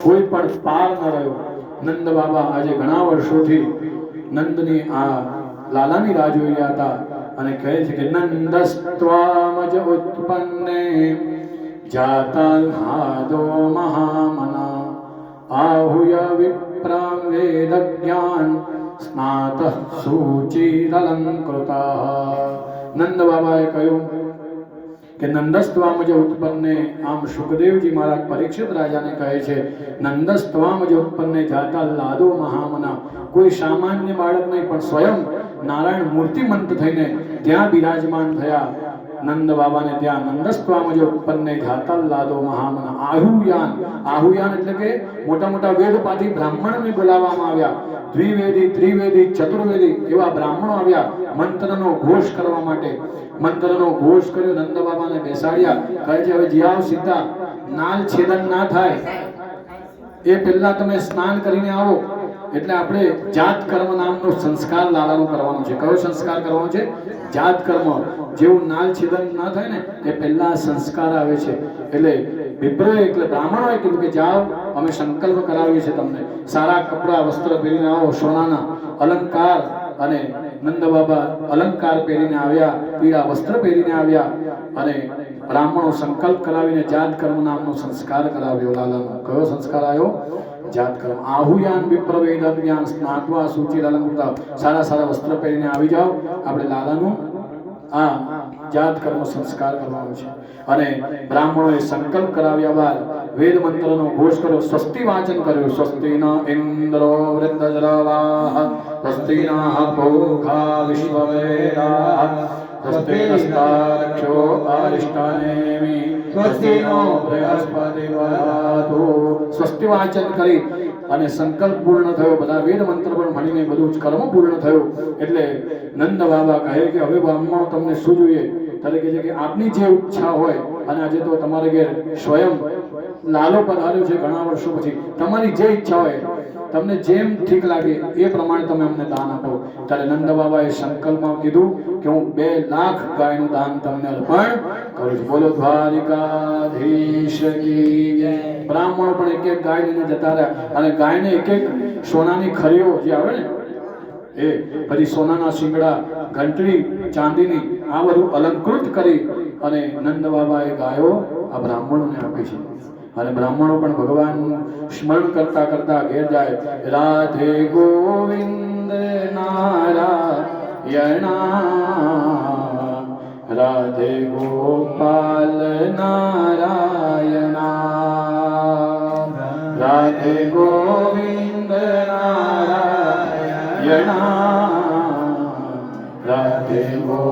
કોઈ પણ પાર ન રહ્યો. નંદ બાબા આજે ઘણા વર્ષોથી નંદની આ લાલાની રાહ જોઈ રહ્યા હતા અને કહે છે કે નંદસ્ત્વામજ ઉત્પન્ને જાતા હાદો મહામના આહુય વિપ્રાં વેદ જ્ઞાન સ્નાતઃ સૂચિરલંકૃતઃ. નંદ બાબાએ કહ્યું કે નંદસ્ત્વામજ ઉત્પન્ને, આમ સુખદેવજી મહારાજ પરીક્ષિત રાજાને કહે છે નંદસ્ત્વામજ ઉત્પન્ને જાતા લાદો મહામના, કોઈ સામાન્ય બાળક નહીં પણ સ્વયં નારાયણ મૂર્તિમંત થઈને ત્યાં બિરાજમાન થયા. નંદ બાબાને ત્યાં નંદસ્ત્વામજ ઉત્પન્ને જાતા લાદો મહામના આહુયાન. આહુયાન એટલે કે મોટા મોટા વેદપાથી બ્રાહ્મણને બોલાવવામાં આવ્યા. દ્વિવેદી, ત્રિવેદી, ચતુર્વેદી એવા બ્રાહ્મણો આવ્યા મંત્રનો ઘોષ કરવા માટે. મંત્રનો ઘોષ કર્યો, નંદ બાબાને બેસાડ્યા. કહે છે હવે જીયાઓ સીધા, નાલ છેદન ના થાય એ પહેલા તમે સ્નાન કરીને આવો. એટલે આપણે જાત કર્મ નામનો સંસ્કાર લાલાનો કરવાનો છે. કયો સંસ્કાર કરવાનો છે? જાત કર્મ. જેવું નાલ છેદન ના થાય ને એ પહેલા સંસ્કાર આવે છે. એટલે વિપ્રોએ એટલે બ્રાહ્મણોએ કીધું કે જાઓ, અમે સંકલ્પ કરાવીએ છીએ તમને, સારા કપડા વસ્ત્ર પહેરીને આવો, સોનાના અલંકાર. અને નંદ બાબા અલંકાર પહેરીને આવ્યા, પીળા વસ્ત્ર પહેરીને આવ્યા અને બ્રાહ્મણો સંકલ્પ કરાવીને જાત કર્મ નામનો સંસ્કાર કરાવ્યો લાલાનો. કયો સંસ્કાર આવ્યો? જાત કર્મ. આહુયાન વિપ્રવેદ જ્ઞાન સ્નાત્વા સૂચિરલંકૃતઃ. સારા સારા વસ્ત્ર પહેરીને આવી જાઓ, આપણે લાલાનું આ જાત કર્મ સંસ્કાર કરવાનો છે. અને બ્રાહ્મણોએ સંકલ્પ કરાવ્યા બાદ વેદ મંત્રનો ઘોષ કર્યો, સ્વસ્તિ વાચન કર્યું. સ્વસ્તિ ન ઇન્દ્રો વૃદ્ધજ્રવાહ, સ્વસ્તિ નઃ પૂષા વિશ્વવેદાઃ, સ્વસ્તિ નસ્તારક્ષો અરિષ્ટાનેમિ, સ્વસ્તિ નો બૃહસ્પતિર્દધાતુ. સ્વસ્તિ વાચન કરી અને સંકલ્પ પૂર્ણ થયો. બધા વેદ મંત્ર પણ ભણીને બધું જ કર્મ પૂર્ણ થયું. એટલે નંદ બાબા કહે કે હવે બ્રાહ્મણો તમને શું જોઈએ? ત્યારે કહે છે કે આપની જે ઈચ્છા હોય, અને આજે તો તમારે ઘેર સ્વયં લાલો પધાર્યો છે ઘણા વર્ષો પછી, તમારી જે ઈચ્છા હોય, તમને જેમ ઠીક લાગે એ પ્રમાણે તમે અમને દાન આપો. ત્યારે નંદ બાબાએ સંકલ્પમાં કીધું કે હું 2 લાખ ગાયનું દાન તમને અર્પણ કરું છું. બોલો દ્વારિકાધીશ કી જય. બ્રાહ્મણો પણ એક એક ગાય લઈને જતા રહ્યા અને ગાયને એક એક સોનાની ખરીઓ જે આવે ને એ પછી સોનાના શિંગડા, ઘંટડી ચાંદીની આ બધું અલંકૃત કરી અને નંદ બાબાએ ગાયો આ બ્રાહ્મણોને આપી છે. અને બ્રાહ્મણો પણ ભગવાનનું સ્મરણ કરતા કરતા ઘેર જાય. રાધે ગોવિંદ નારાયણા, રાધે ગોપાલ નારાયણા, રાધે ગોવિંદ નારાયણા, રાધે ગો